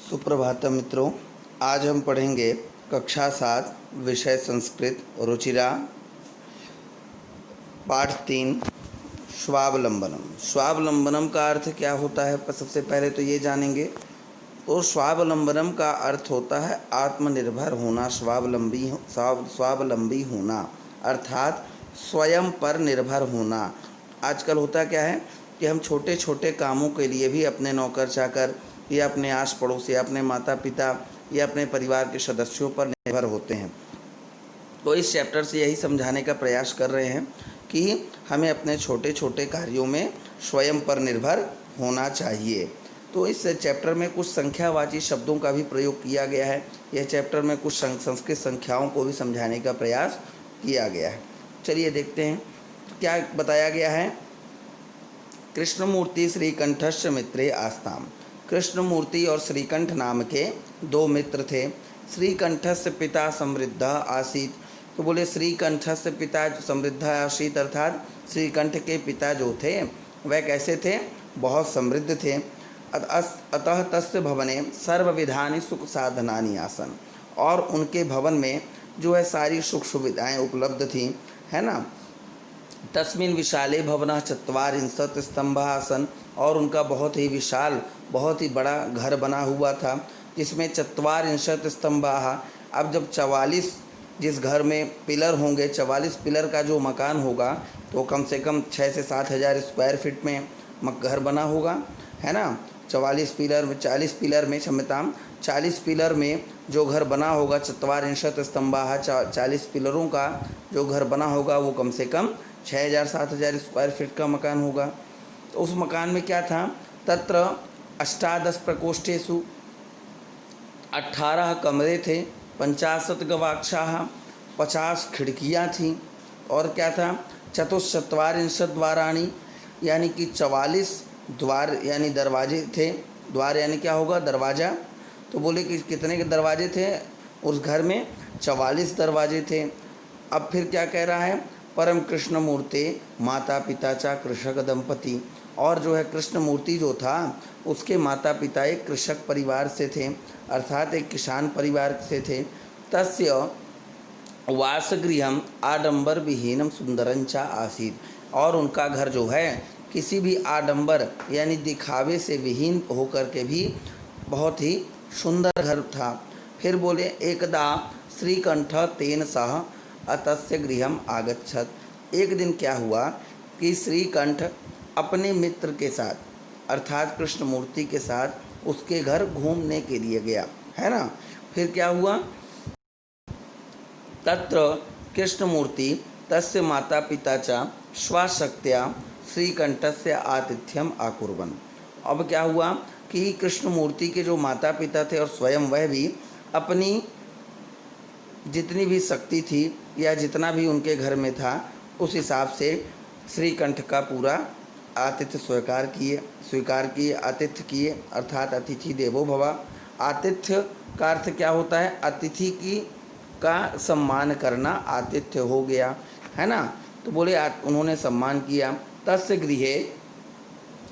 सुप्रभातम मित्रों, आज हम पढ़ेंगे कक्षा 7 विषय संस्कृत रुचिरा पाठ 3 स्वावलंबनम। स्वावलंबनम का अर्थ क्या होता है, पर सबसे पहले तो ये जानेंगे। तो स्वावलंबनम का अर्थ होता है आत्मनिर्भर होना, स्वावलंबी होना अर्थात स्वयं पर निर्भर होना। आजकल होता क्या है कि हम छोटे छोटे कामों के लिए भी अपने नौकर चाकर या अपने आस पड़ोस या अपने माता पिता या अपने परिवार के सदस्यों पर निर्भर होते हैं। तो इस चैप्टर से यही समझाने का प्रयास कर रहे हैं कि हमें अपने छोटे छोटे कार्यों में स्वयं पर निर्भर होना चाहिए। तो इस चैप्टर में कुछ संख्यावाची शब्दों का भी प्रयोग किया गया है। यह चैप्टर में कुछ संस्कृत संख्याओं को भी समझाने का प्रयास किया गया है। चलिए देखते हैं क्या बताया गया है। कृष्णमूर्ति श्रीकंठस्य मित्रे आस्ताम। कृष्णमूर्ति और श्रीकंठ नाम के दो मित्र थे। श्रीकंठस्य पिता समृद्ध आसीत। तो बोले श्रीकंठस्य पिता समृद्ध आसीत अर्थात श्रीकंठ के पिता जो थे वह कैसे थे, बहुत समृद्ध थे। अतः तस्य भवने सर्वविधानि सुख साधनानि आसन। और उनके भवन में जो है सारी सुख सुविधाएँ उपलब्ध थीं, है ना। तस्मिन् विशाले भवनः चत्वारिंशत् स्तंभः आसन। और उनका बहुत ही विशाल, बहुत ही बड़ा घर बना हुआ था जिसमें चत्वारिंशत् स्तंभः। अब जब 44 जिस घर में पिलर होंगे, 44 पिलर का जो मकान होगा तो कम से कम 6 से 7 हज़ार स्क्वायर फीट में घर बना होगा, है ना। 44 पिलर में 40 पिलर में क्षमताम 40 पिलर में जो घर बना होगा, चत्वारिंशत् स्तंभः 40 पिलरों का जो घर बना होगा वो कम से कम 6,000 7,000 स्क्वायर फीट का मकान होगा। तो उस मकान में क्या था, तत्र 18 प्रकोष्ठेषु 18 कमरे थे, 50 गवाक्षाः 50 खिड़कियाँ थीं। और क्या था, चतुश्चत्वारिंशत् द्वाराणि यानी कि 44 द्वार यानी दरवाजे थे। द्वार यानी क्या होगा, दरवाज़ा। तो बोले कि कितने के दरवाजे थे उस घर में, 44 दरवाजे थे। अब फिर क्या कह रहा है, परम कृष्ण मूर्ति माता पिता चा कृषक दंपति। और जो है कृष्ण मूर्ति जो था उसके माता पिता एक कृषक परिवार से थे, अर्थात एक किसान परिवार से थे। तस्य वासगृहम आडंबर विहीनम सुंदरंचा आसीत। और उनका घर जो है किसी भी आडंबर यानी दिखावे से विहीन होकर के भी बहुत ही सुंदर घर था। फिर बोले एकदा श्रीकंठ तेन सह अतस्य गृहम आगच्छत। एक दिन क्या हुआ कि श्रीकंठ अपने मित्र के साथ अर्थात कृष्णमूर्ति के साथ उसके घर घूमने के लिए गया, है ना। फिर क्या हुआ, तत्र कृष्णमूर्ति तस्य माता पिता च स्वशक्त्या श्रीकंठस्य आतिथ्यम आकुर्वन्। अब क्या हुआ कि कृष्णमूर्ति के जो माता पिता थे और स्वयं वह भी अपनी जितनी भी शक्ति थी या जितना भी उनके घर में था उस हिसाब से श्रीकंठ का पूरा आतिथ्य स्वीकार किए आतिथ्य किए, अर्थात अतिथि देवो भव। आतिथ्य का अर्थ क्या होता है, अतिथि की का सम्मान करना आतिथ्य हो गया, है ना। तो बोले उन्होंने सम्मान किया। तस्य गृहे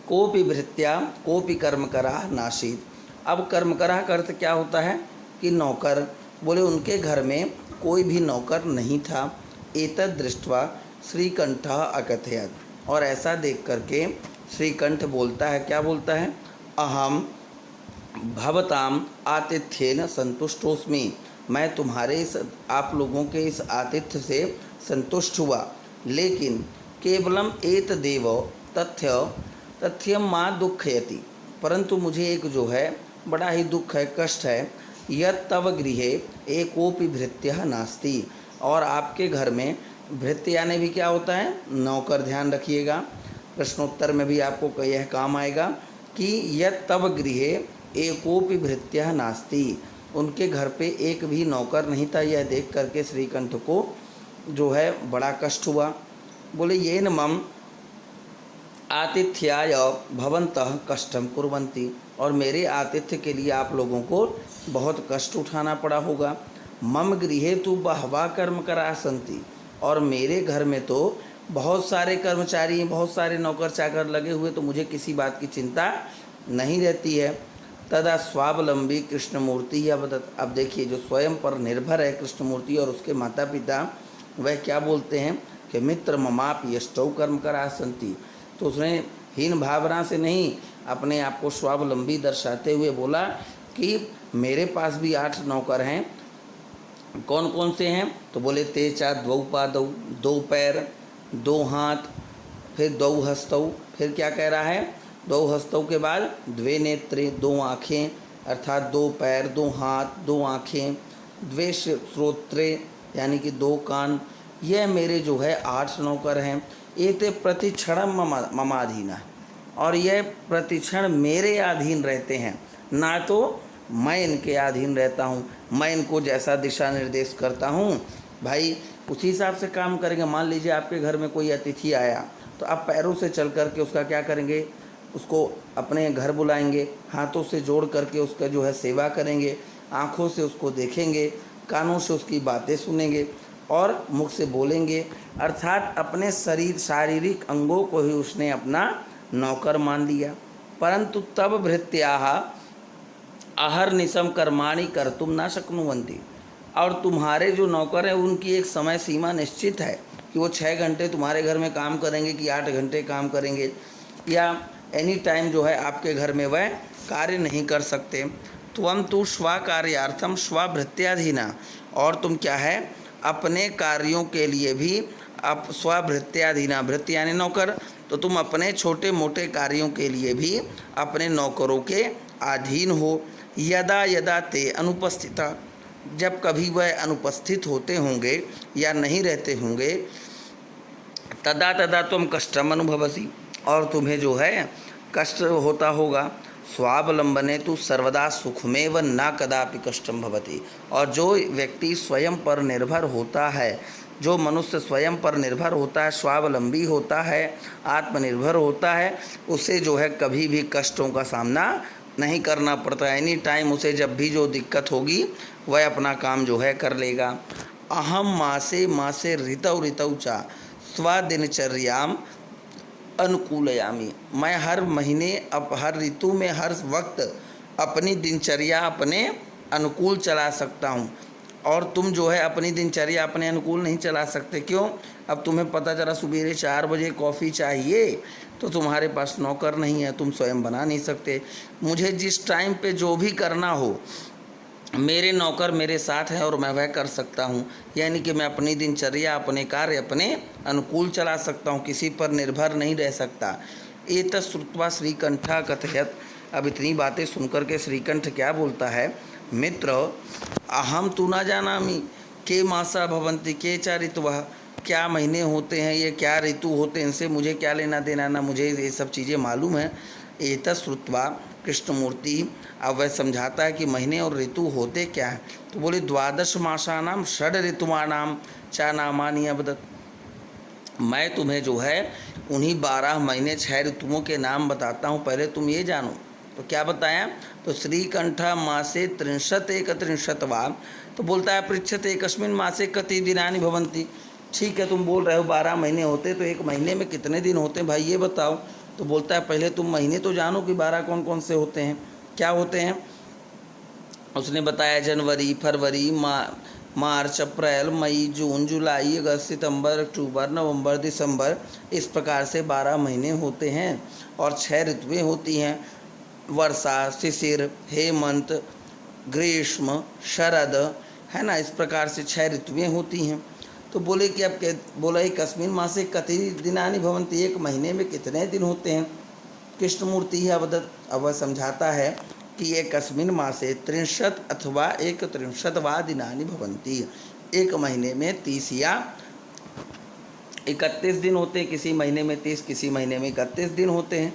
कोपि भृत्या कोपि कर्मकरा नासीत। अब कर्मकरा का अर्थ क्या होता है कि नौकर। बोले उनके घर में कोई भी नौकर नहीं था। एतद् दृष्ट्वा श्रीकंठ अकथयत्। और ऐसा देख करके श्रीकंठ बोलता है, क्या बोलता है, अहम भवताम आतिथ्येन संतुष्टोस्मि। मैं तुम्हारे इस आप लोगों के इस आतिथ्य से संतुष्ट हुआ, लेकिन केवलम एतदेव तथ्यम मां दुःखयति। परंतु मुझे एक जो है बड़ा ही दुख है, कष्ट है। यत् तव गृहे एकोपि भृत्यः नास्ति। और आपके घर में भृत्य यानी भी क्या होता है, नौकर। ध्यान रखिएगा, प्रश्नोत्तर में भी आपको यह काम आएगा कि यत् तव गृहे एकोपि भृत्यः नास्ति। उनके घर पे एक भी नौकर नहीं था। यह देख करके श्रीकंठ को जो है बड़ा कष्ट हुआ। बोले येन मम आतिथ्याय भवन्तः कष्टम कुर्वन्ति। और मेरे आतिथ्य के लिए आप लोगों को बहुत कष्ट उठाना पड़ा होगा। मम गृहे तो बहवा कर्मकरा सन्ति। और मेरे घर में तो बहुत सारे कर्मचारी, बहुत सारे नौकर चाकर लगे हुए, तो मुझे किसी बात की चिंता नहीं रहती है। तदा स्वावलंबी कृष्णमूर्ति ही अवदत्। अब देखिए जो स्वयं पर निर्भर है कृष्णमूर्ति और उसके माता पिता, वह क्या बोलते हैं कि मित्र ममाप यष्टौ कर्म करा संति। तो उसने हीन भावना से नहीं, अपने आप को स्वावलंबी दर्शाते हुए बोला कि मेरे पास भी 8 नौकर हैं। कौन कौन से हैं? तो बोले ते चा द्वौ पादौ, 2 पैर 2 हाथ, फिर 2 हस्तौ, फिर क्या कह रहा है? 2 हस्तों के बाद 2 नेत्रे, 2 आँखें, अर्थात 2 पैर 2 हाथ 2 आँखें, 2 श्रोत्रे यानी कि 2 कान। यह मेरे जो है 8 नौकर हैं। एते प्रतिक्षणम ममाधीना, और यह प्रतिक्षण मेरे अधीन रहते हैं, ना तो मैं इनके अधीन रहता हूँ। मैं इनको जैसा दिशा निर्देश करता हूँ भाई उसी हिसाब से काम करेंगे। मान लीजिए आपके घर में कोई अतिथि आया, तो आप पैरों से चल करके उसका क्या करेंगे? उसको अपने घर बुलाएंगे, हाथों से जोड़ करके उसका जो है सेवा करेंगे, आँखों से उसको देखेंगे, कानों से उसकी बातें सुनेंगे और मुख से बोलेंगे। अर्थात अपने शारीरिक अंगों को ही उसने अपना नौकर मान लिया। परंतु तब भृत्याः अहर्निशम कर्माणि कर्तुम न शक्नुवन्ति। और तुम्हारे जो नौकर हैं उनकी एक समय सीमा निश्चित है कि वो 6 घंटे तुम्हारे घर में काम करेंगे कि 8 घंटे काम करेंगे, या एनी टाइम जो है आपके घर में वह कार्य नहीं कर सकते। त्वं तु स्वकार्यार्थम स्वभृत्याधीना, और तुम क्या है अपने कार्यों के लिए भी अब स्वभृत्याधीना, भृत्य यानी नौकर, तो तुम अपने छोटे मोटे कार्यों के लिए भी अपने नौकरों के अधीन हो। यदा यदा ते अनुपस्थिता, जब कभी वह अनुपस्थित होते होंगे या नहीं रहते होंगे, तदा तदा तुम कष्टम अनुभवसी, और तुम्हें जो है कष्ट होता होगा। स्वावलंबने तो सर्वदा सुखमेव न कदापि कष्टम भवति। और जो व्यक्ति स्वयं पर निर्भर होता है, जो मनुष्य स्वयं पर निर्भर होता है, स्वावलंबी होता है, आत्मनिर्भर होता है, उसे जो है कभी भी कष्टों का सामना नहीं करना पड़ता। एनी टाइम उसे जब भी जो दिक्कत होगी वह अपना काम जो है कर लेगा। अहम मासे मासे ऋतौ ऋतौ चा स्वदिनचर्याम अनुकूलयामी, मैं हर महीने हर ऋतु में हर वक्त अपनी दिनचर्या अपने अनुकूल चला सकता हूँ। और तुम जो है अपनी दिनचर्या अपने अनुकूल नहीं चला सकते। क्यों? अब तुम्हें पता चला सुबह 4 बजे कॉफ़ी चाहिए, तो तुम्हारे पास नौकर नहीं है, तुम स्वयं बना नहीं सकते। मुझे जिस टाइम पे जो भी करना हो मेरे नौकर मेरे साथ हैं और मैं वह कर सकता हूँ। यानी कि मैं अपनी दिनचर्या अपने कार्य अपने अनुकूल चला सकता हूँ, किसी पर निर्भर नहीं रह सकता। एतत् श्रुत्वा श्रीकंठा कथयत। अब इतनी बातें सुनकर के श्रीकंठ क्या बोलता है? मित्र अहम तू न जानामि के मासा भवन्ति के च ऋतवः, क्या महीने होते हैं, ये क्या ऋतु होते हैं, इनसे मुझे क्या लेना देना, ना मुझे ये सब चीज़ें मालूम है। एतत् श्रुत्वा कृष्णमूर्ति, अब वह समझाता है कि महीने और ऋतु होते क्या हैं। तो बोले 12 मासानाम षड ऋतुमानाम चा नामानि अवदत्। मैं तुम्हें जो है उन्हीं 12 महीने 6 ऋतुओं के नाम बताता हूँ, पहले तुम ये जानो। तो क्या बताया? तो श्रीकंठ मासे 33 वा, तो बोलता है पृच्छते एकस्मिन मासे कति दिनानि भवन्ति। ठीक है, तुम बोल रहे हो 12 महीने होते, तो एक महीने में कितने दिन होते हैं भाई ये बताओ। तो बोलता है पहले तुम महीने तो जानो कि 12 कौन कौन से होते हैं, क्या होते हैं। उसने बताया जनवरी फरवरी मार्च अप्रैल मई जून जुलाई अगस्त सितंबर अक्टूबर नवंबर दिसंबर, इस प्रकार से 12 महीने होते हैं और 6 ऋतुएँ होती हैं, वर्षा शिशिर हेमंत ग्रीष्म शरद, है ना। इस प्रकार से 6 ऋतुएँ होती हैं। तो बोले कि अब बोला ही कस्मिन मासे कति दिनानि भवन्ति, एक महीने में कितने दिन होते हैं। कृष्णमूर्ति ही अवदत्, अब वह समझाता है कि ये कस्मिन मासे 63 अथवा 31 वा दिनानि भवन्ति, एक महीने में 30 या 31 दिन होते हैं, किसी महीने में 30 किसी महीने में 31 दिन होते हैं।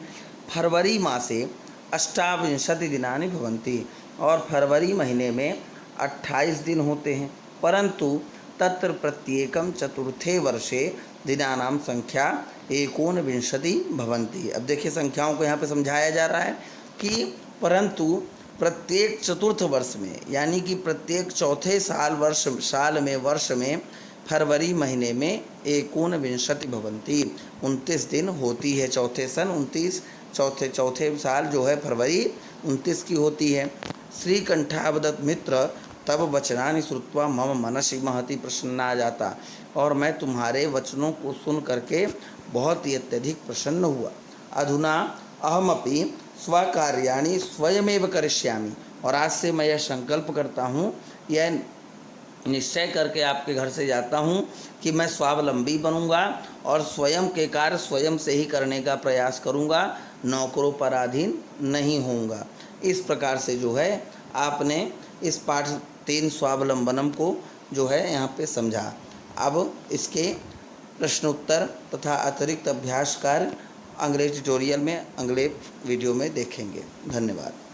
फरवरी मासे 28 दिनानि भवन्ति, और फरवरी महीने में 28 दिन होते हैं। परंतु तत्र प्रत्येकम चतुर्थे वर्षे दिनानाम संख्या 29 भवन्ति। अब देखिए संख्याओं को यहाँ पे समझाया जा रहा है कि परंतु प्रत्येक चतुर्थ वर्ष में, यानी कि प्रत्येक चौथे साल में फरवरी महीने में 29 भवन्ति, 29 दिन होती है। चौथे सन 29, चौथे साल जो है फरवरी 29 की होती है। श्रीकंठावदत् मित्र तब वचनानि श्रुत्वा मम मनसि महति प्रसन्ना जाता, और मैं तुम्हारे वचनों को सुन करके बहुत ही अत्यधिक प्रसन्न हुआ। अधुना अहमपि स्वकार्याणि स्वयमेव करिष्यामि, और आज से मैं यह संकल्प करता हूँ, यह निश्चय करके आपके घर से जाता हूँ कि मैं स्वावलंबी बनूंगा और स्वयं के कार्य स्वयं से ही करने का प्रयास करूंगा, नौकरों पर अधीन नहीं होऊंगा। इस प्रकार से जो है आपने इस पाठ 3 स्वावलंबनम को जो है यहाँ पे समझा। अब इसके प्रश्नोत्तर तथा अतिरिक्त अभ्यास कार्य अगले ट्यूटोरियल में, अगले वीडियो में देखेंगे। धन्यवाद।